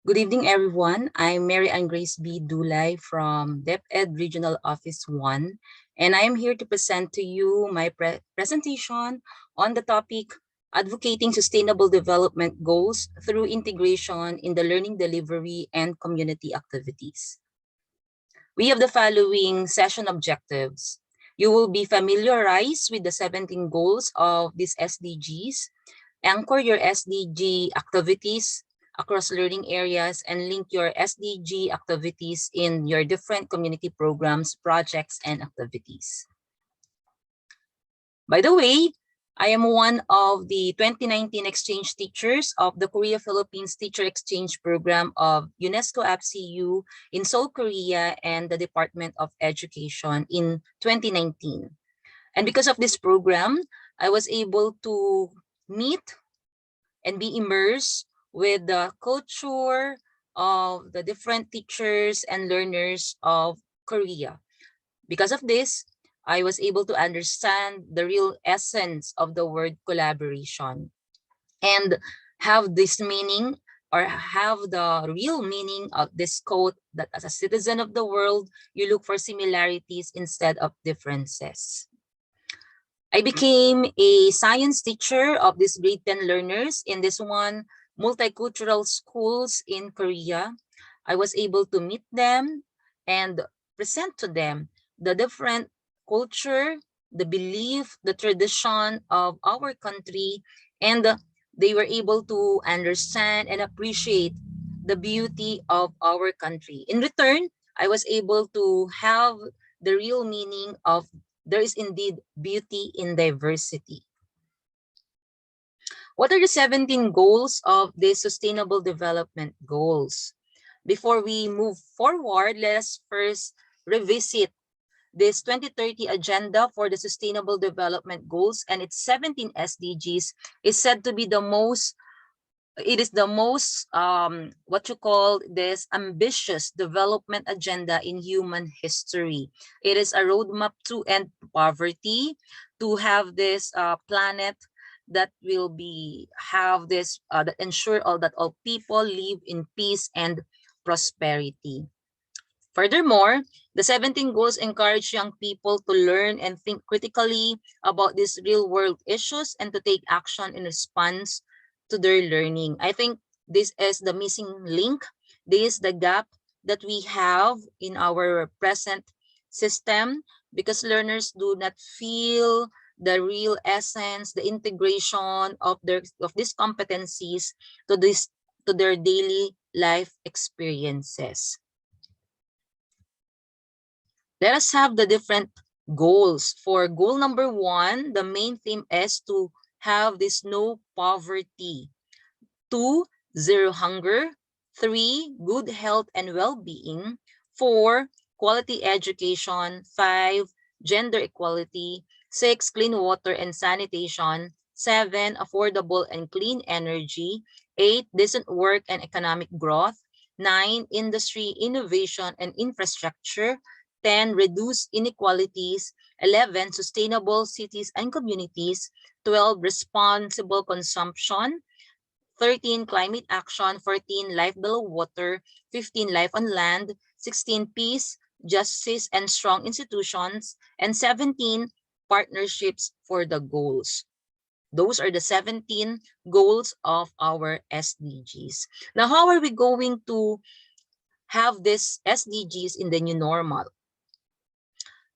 Good evening, everyone. I'm Mary Ann Grace B. Dulay from DepEd Regional Office 1, and I am here to present to you my presentation on the topic Advocating Sustainable Development Goals through Integration in the Learning Delivery and Community Activities. We have the following session objectives. You will be familiarized with the 17 goals of these SDGs, anchor your SDG activities across learning areas, and link your SDG activities in your different community programs, projects, and activities. By the way, I am one of the 2019 exchange teachers of the Korea-Philippines Teacher Exchange Program of UNESCO APCU in Seoul, Korea, and the Department of Education in 2019. And because of this program, I was able to meet and be immersed with the culture of the different teachers and learners of Korea. Because of this, I was able to understand the real essence of the word collaboration and have this meaning or have the real meaning of this quote that as a citizen of the world, you look for similarities instead of differences. I became a science teacher of these grade 10 learners in this one multicultural schools in Korea. I was able to meet them and present to them the different culture, the belief, the tradition of our country, and they were able to understand and appreciate the beauty of our country. In return, I was able to have the real meaning of there is indeed beauty in diversity. What are the 17 goals of the Sustainable Development Goals? Before we move forward, let us first revisit this 2030 agenda for the Sustainable Development Goals and its 17 SDGs is said to be the most what you call this ambitious development agenda in human history. It is a roadmap to end poverty, to have this planet that will be have this that ensure all that all people live in peace and prosperity. Furthermore, the 17 goals encourage young people to learn and think critically about these real-world issues and to take action in response to their learning. I think this is the missing link. This is the gap that we have in our present system because learners do not feel the real essence, the integration of these competencies to their daily life experiences. Let us have the different goals. For goal number 1, the main theme is to have this no poverty. 2, zero hunger. 3, good health and well-being. 4, quality education. 5, gender equality. 6, clean water and sanitation. 7, affordable and clean energy. 8, decent work and economic growth. 9, industry, innovation and infrastructure. 10, reduce inequalities. 11, sustainable cities and communities. 12, responsible consumption. 13, climate action. 14, life below water. 15, life on land. 16, peace, justice, and strong institutions. And 17, partnerships for the goals. Those are the 17 goals of our SDGs. Now, how are we going to have this SDGs in the new normal?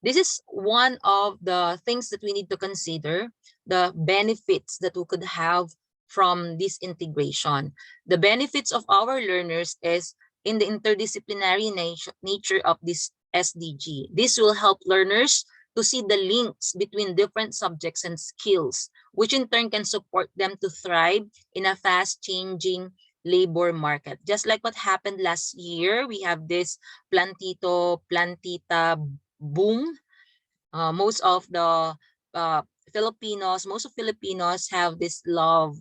This is one of the things that we need to consider, the benefits that we could have from this integration. The benefits of our learners is in the interdisciplinary nature of this SDG. This will help learners to see the links between different subjects and skills, which in turn can support them to thrive in a fast-changing labor market. Just like what happened last year, we have this plantito, plantita boom. Most of Filipinos have this love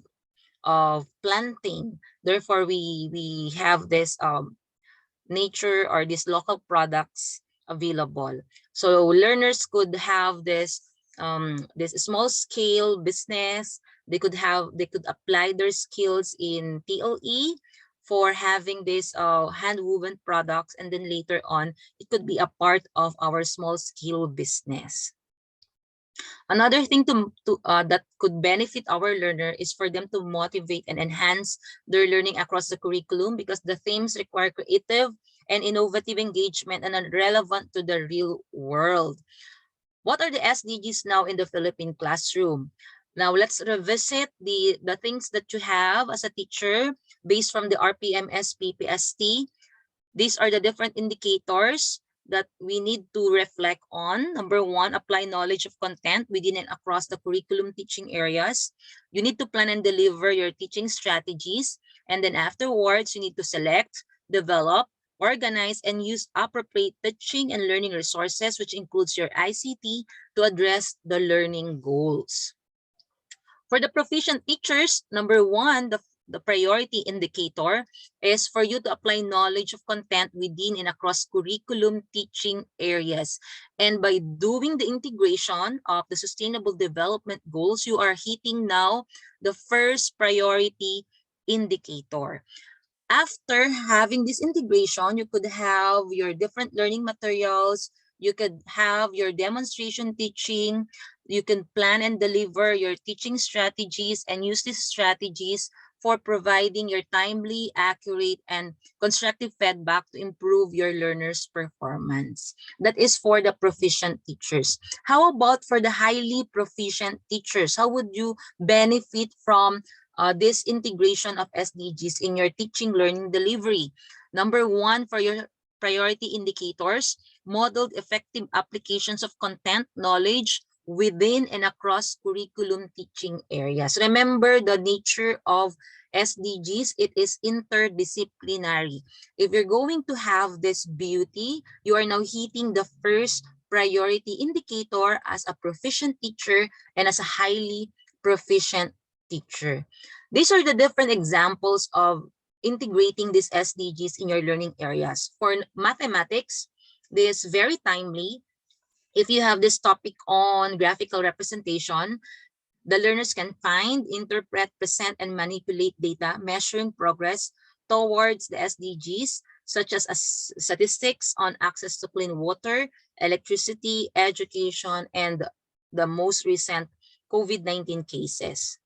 of planting. Therefore, we have this nature or these local products available. So learners could have this small scale business. They could apply their skills in TLE for having this hand woven products, and then later on it could be a part of our small scale business. Another thing that could benefit our learner is for them to motivate and enhance their learning across the curriculum, because the themes require creative and innovative engagement and are relevant to the real world. What are the SDGs now in the Philippine classroom? Now let's revisit the things that you have as a teacher based from the RPMS PPST. These are the different indicators that we need to reflect on. Number one, apply knowledge of content within and across the curriculum teaching areas. You need to plan and deliver your teaching strategies. And then afterwards, you need to select, develop, organize, and use appropriate teaching and learning resources, which includes your ICT, to address the learning goals. For the proficient teachers, number one, the priority indicator is for you to apply knowledge of content within and across curriculum teaching areas. And by doing the integration of the sustainable development goals, you are hitting now the first priority indicator. After having this integration, you could have your different learning materials, you could have your demonstration teaching, you can plan and deliver your teaching strategies and use these strategies for providing your timely, accurate, and constructive feedback to improve your learners' performance. That is for the proficient teachers. How about for the highly proficient teachers? How would you benefit from this integration of SDGs in your teaching, learning, delivery? Number one, for your priority indicators, modeled effective applications of content, knowledge within and across curriculum teaching areas. Remember the nature of SDGs, it is interdisciplinary. If you're going to have this beauty, you are now hitting the first priority indicator as a proficient teacher and as a highly proficient teacher. These are the different examples of integrating these SDGs in your learning areas. For mathematics, this is very timely. If you have this topic on graphical representation, the learners can find, interpret, present, and manipulate data measuring progress towards the SDGs, such as statistics on access to clean water, electricity, education, and the most recent COVID-19 cases.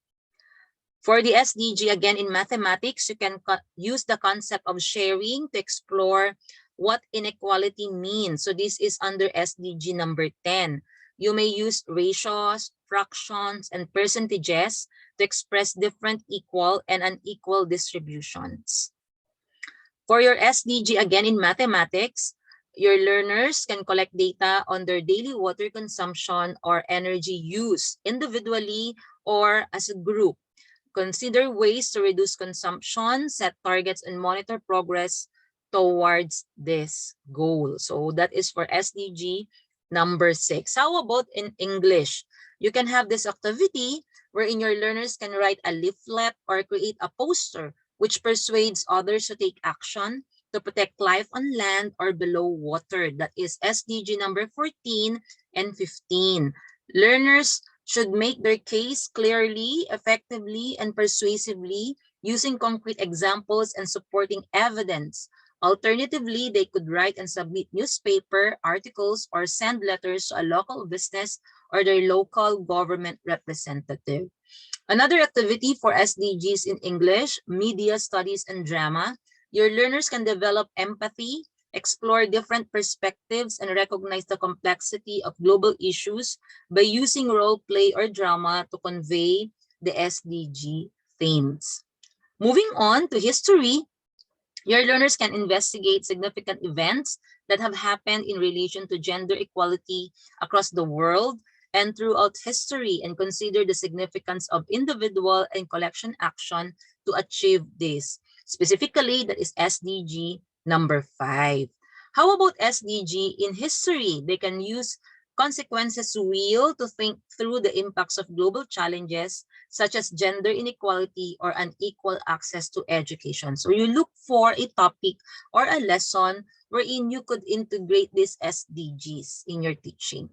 For the SDG, again, in mathematics, you can use the concept of sharing to explore what inequality means. So this is under SDG number 10. You may use ratios, fractions, and percentages to express different equal and unequal distributions. For your SDG, again, in mathematics, your learners can collect data on their daily water consumption or energy use individually or as a group. Consider ways to reduce consumption, set targets, and monitor progress towards this goal. So that is for SDG number 6. How about in English? You can have this activity wherein your learners can write a leaflet or create a poster which persuades others to take action to protect life on land or below water. That is SDG number 14 and 15. Learners should make their case clearly, effectively, and persuasively using concrete examples and supporting evidence. Alternatively, they could write and submit newspaper articles or send letters to a local business or their local government representative. Another activity for SDGs in English, media studies and drama. Your learners can develop empathy, explore different perspectives, and recognize the complexity of global issues by using role play or drama to convey the SDG themes. Moving on to history, your learners can investigate significant events that have happened in relation to gender equality across the world and throughout history, and consider the significance of individual and collection action to achieve this. Specifically, that is SDG number 5. How about SDG in history? They can use consequences wheel to think through the impacts of global challenges such as gender inequality or unequal access to education. So you look for a topic or a lesson wherein you could integrate these SDGs in your teaching.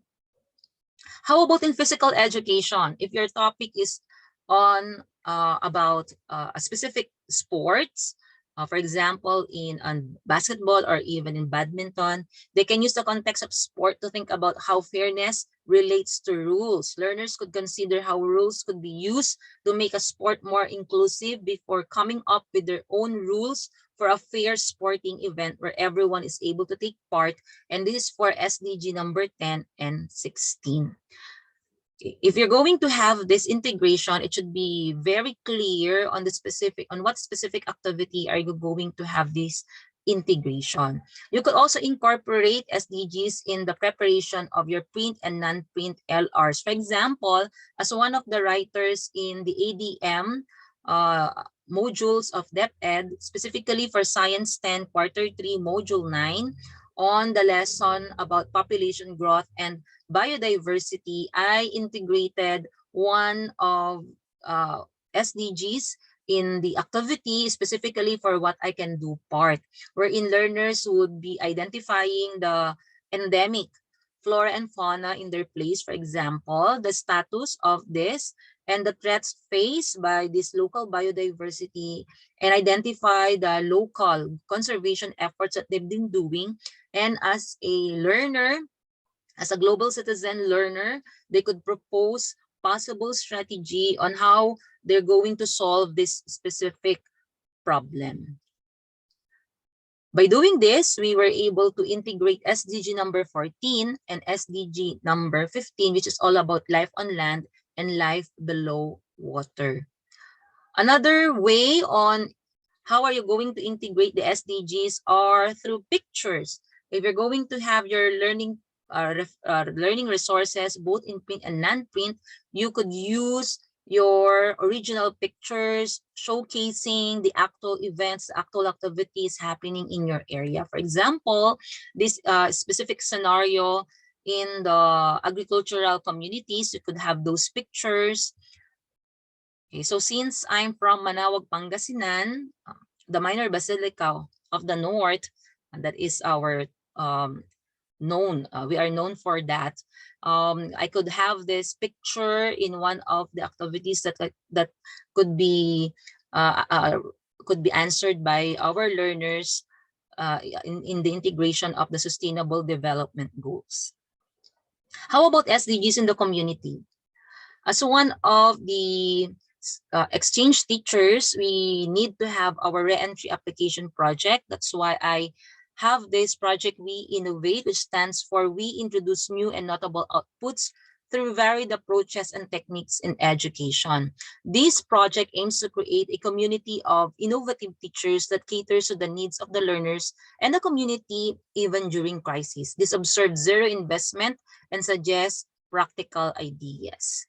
How about in physical education? If your topic is on about a specific sports, For example, in basketball or even in badminton, they can use the context of sport to think about how fairness relates to rules. Learners could consider how rules could be used to make a sport more inclusive before coming up with their own rules for a fair sporting event where everyone is able to take part. And this is for SDG number 10 and 16. If you're going to have this integration, it should be very clear on what specific activity are you going to have this integration. You could also incorporate SDGs in the preparation of your print and non-print LRs. For example, as one of the writers in the ADM modules of DepEd, specifically for Science 10 Quarter 3 Module 9, on the lesson about population growth and biodiversity, I integrated one of SDGs in the activity specifically for what I can do part, wherein learners would be identifying the endemic flora and fauna in their place, for example, the status of this and the threats faced by this local biodiversity, and identify the local conservation efforts that they've been doing. And as a learner, as a global citizen learner, they could propose possible strategy on how they're going to solve this specific problem. By doing this, we were able to integrate SDG number 14 and SDG number 15, which is all about life on land and life below water. Another way on how are you going to integrate the SDGs are through pictures. If you're going to have your learning resources both in print and non-print, you could use your original pictures showcasing the actual events, actual activities happening in your area. For example, this specific scenario in the agricultural communities, you could have those pictures. Okay, so since I'm from Manawag, Pangasinan, the Minor Basilica of the North, and that is our we are known for that. I could have this picture in one of the activities that could be answered by our learners in the integration of the Sustainable Development Goals. How about SDGs in the community? As one of the exchange teachers, we need to have our re-entry application project. That's why I have this project We Innovate, which stands for We Introduce New and Notable Outputs through Varied Approaches and Techniques in Education. This project aims to create a community of innovative teachers that caters to the needs of the learners and the community even during crisis. This observes zero investment and suggests practical ideas.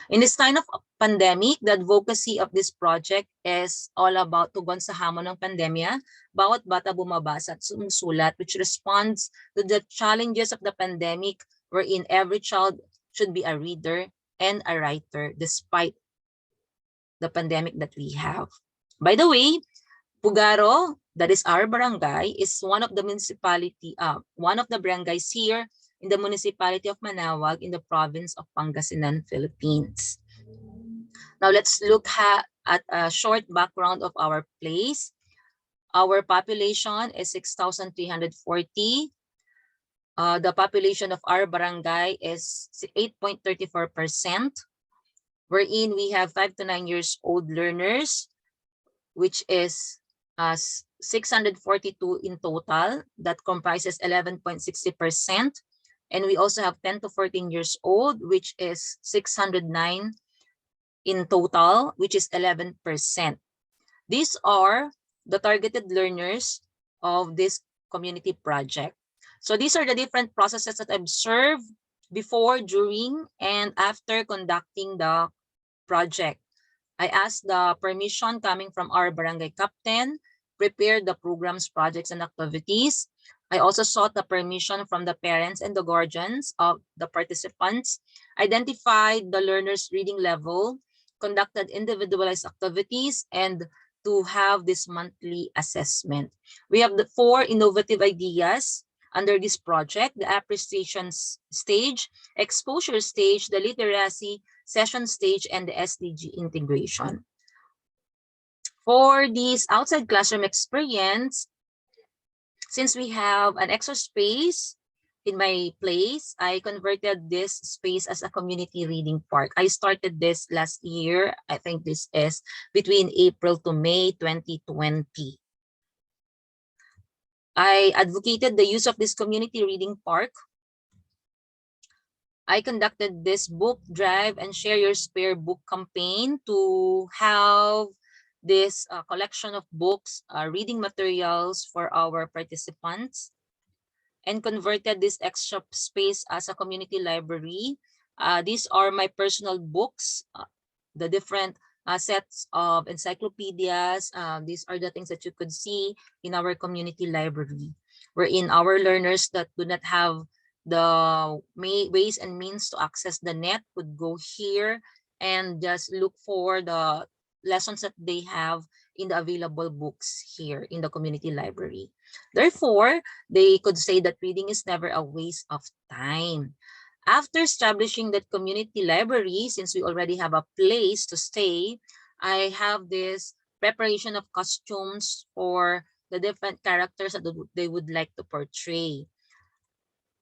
In this time of pandemic, the advocacy of this project is all about tugon sa hamon ng pandemya. Bawat bata bumabasa at sumusulat, which responds to the challenges of the pandemic, wherein every child should be a reader and a writer despite the pandemic that we have. By the way, Pugaro, that is our barangay, is one of the barangays here in the municipality of Manawag in the province of Pangasinan, Philippines. Now let's look at a short background of our place. Our population is 6,340. The population of our barangay is 8.34%, wherein we have 5 to 9 years old learners, which is 642 in total. That comprises 11.60%. And we also have 10 to 14 years old, which is 609 in total, which is 11%. These are the targeted learners of this community project. So these are the different processes that I observed before, during, and after conducting the project. I asked the permission coming from our barangay captain, prepared the programs, projects, and activities. I also sought the permission from the parents and the guardians of the participants, identified the learners' reading level, conducted individualized activities, and to have this monthly assessment. We have the 4 innovative ideas under this project: the appreciation stage, exposure stage, the literacy session stage, and the SDG integration. For this outside classroom experience, since we have an extra space in my place, I converted this space as a community reading park. I started this last year. I think this is between April to May 2020. I advocated the use of this community reading park. I conducted this book drive and share your spare book campaign to have this collection of books, reading materials for our participants, and converted this extra space as a community library. These are my personal books, the different sets of encyclopedias. These are the things that you could see in our community library, wherein our learners that do not have the ways and means to access the net would go here and just look for the lessons that they have in the available books here in the community library. Therefore, they could say that reading is never a waste of time. After establishing that community library, since we already have a place to stay, I have this preparation of costumes for the different characters that they would like to portray.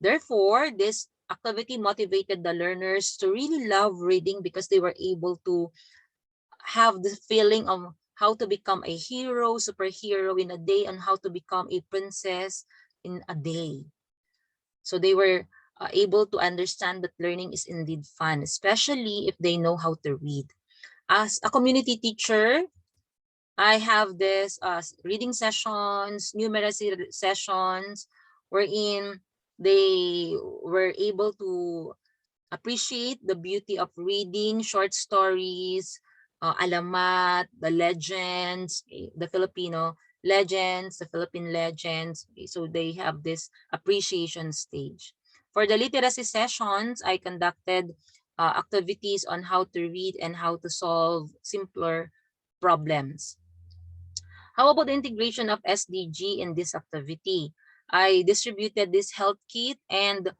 Therefore, this activity motivated the learners to really love reading because they were able to have the feeling of how to become a hero, superhero in a day, and how to become a princess in a day. So they were able to understand that learning is indeed fun, especially if they know how to read. As a community teacher, I have this reading sessions, numeracy sessions, wherein they were able to appreciate the beauty of reading short stories, alamat, the legends, the Filipino legends, the Philippine legends. So they have this appreciation stage. For the literacy sessions, I conducted activities on how to read and how to solve simpler problems. How about the integration of SDG in this activity? I distributed this health kit and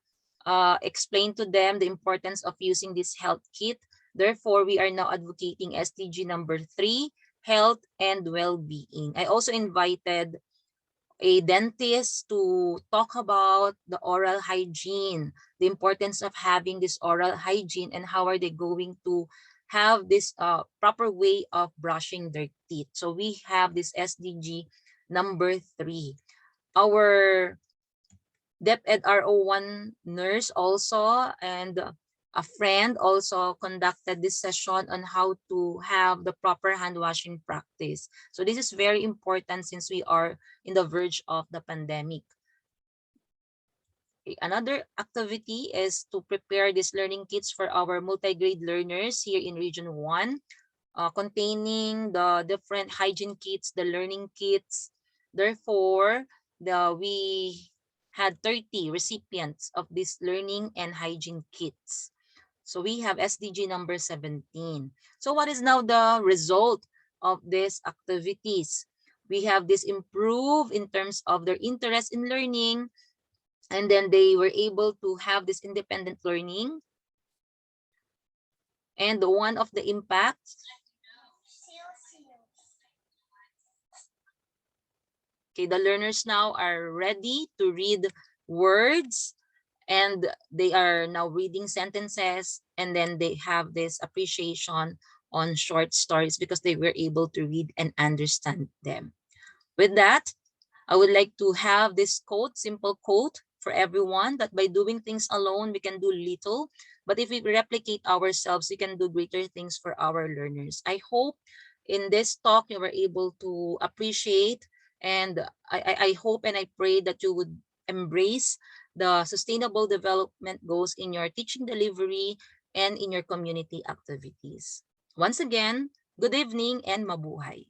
explained to them the importance of using this health kit. Therefore, we are now advocating SDG number 3, health and well-being. I also invited a dentist to talk about the oral hygiene, the importance of having this oral hygiene, and how are they going to have this proper way of brushing their teeth. So we have this SDG number 3. Our DepEd RO1 nurse also and a friend also conducted this session on how to have the proper hand washing practice. So this is very important since we are in the verge of the pandemic. Another activity is to prepare these learning kits for our multi-grade learners here in Region 1, containing the different hygiene kits, the learning kits. Therefore, we had 30 recipients of these learning and hygiene kits. So we have SDG number 17. So what is now the result of these activities? We have this improve in terms of their interest in learning, and then they were able to have this independent learning. And one of the impacts, okay, the learners now are ready to read words, and they are now reading sentences, and then they have this appreciation on short stories because they were able to read and understand them. With that, I would like to have this quote, simple quote for everyone, that by doing things alone, we can do little. But if we replicate ourselves, we can do greater things for our learners. I hope in this talk, you were able to appreciate, and I hope and I pray that you would embrace the sustainable development goals in your teaching delivery and in your community activities. Once again, good evening and mabuhay.